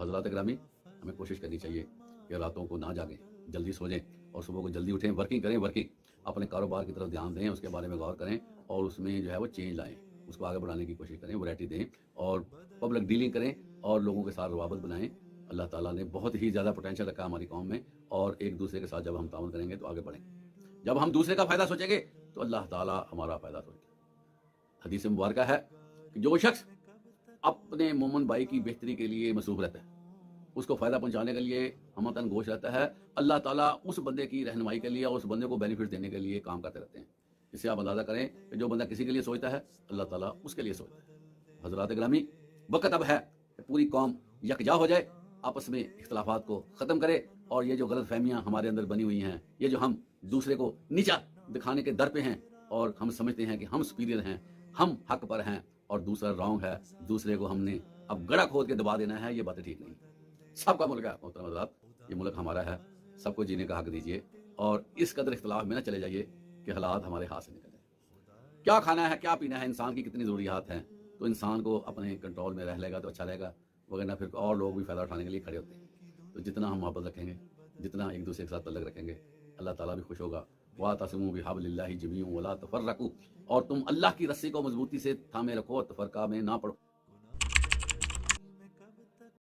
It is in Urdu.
حضرات گرامی، ہمیں کوشش کرنی چاہیے کہ راتوں کو نہ جاگیں، جلدی سو جائیں اور صبح کو جلدی اٹھیں، ورکنگ کریں، اپنے کاروبار کی طرف دھیان دیں، اس کے بارے میں غور کریں اور اس میں جو ہے وہ چینج لائیں، اس کو آگے بڑھانے کی کوشش کریں، ورائٹی دیں اور پبلک ڈیلنگ کریں اور لوگوں کے ساتھ روابط بنائیں۔ اللہ تعالیٰ نے بہت ہی زیادہ پوٹینشیل رکھا ہماری قوم میں، اور ایک دوسرے کے ساتھ جب ہم تعاون کریں گے تو آگے بڑھیں گے۔ جب ہم دوسرے کا فائدہ سوچیں گے تو اللہ تعالیٰ ہمارا فائدہ سوچے گا۔ حدیث مبارکہ ہے کہ جو شخص اپنے مومن بھائی کی بہتری کے لیے مصروف رہتا ہے، اس کو فائدہ پہنچانے کے لیے ہمتاً گوش رہتا ہے، اللہ تعالیٰ اس بندے کی رہنمائی کے لیے اور اس بندے کو بینیفٹ دینے کے لیے کام کرتے رہتے ہیں۔ اس سے آپ اندازہ کریں کہ جو بندہ کسی کے لیے سوچتا ہے اللہ تعالیٰ اس کے لیے سوچتا ہے۔ حضرات گرامی، وقت اب ہے کہ پوری قوم یکجا ہو جائے، آپس میں اختلافات کو ختم کرے، اور یہ جو غلط فہمیاں ہمارے اندر بنی ہوئی ہیں، یہ جو ہم دوسرے کو نیچا دکھانے کے در پہ ہیں اور ہم سمجھتے ہیں کہ ہم سپیریئر ہیں، ہم حق پر ہیں اور دوسرا رانگ ہے، دوسرے کو ہم نے اب گڑا کھود کے دبا دینا ہے، یہ باتیں ٹھیک نہیں۔ سب کا ملک ہے محترم حضرات، یہ ملک ہمارا ہے، سب کو جینے کا حق دیجیے اور اس قدر اختلاف میں نہ چلے جائیے کہ حالات ہمارے ہاتھ سے نکل جائیں۔ کیا کھانا ہے، کیا پینا ہے، انسان کی کتنی ضروریات ہیں، تو انسان کو اپنے کنٹرول میں رہ لے گا تو اچھا رہے گا، وغیرہ پھر اور لوگ بھی فائدہ اٹھانے کے لیے کھڑے ہوتے ہیں۔ تو جتنا ہم محبت رکھیں گے، جتنا ایک دوسرے کے ساتھ تعلق رکھیں گے، اللہ تعالیٰ بھی خوش ہوگا۔ وَاعْتَصِمُوا بِحَبْلِ اللَّهِ جَمِيعًا وَلَا تَفَرَّقُوا، اور تم اللہ کی رسی کو مضبوطی سے تھامے رکھو اور تفرقہ میں نہ پڑو۔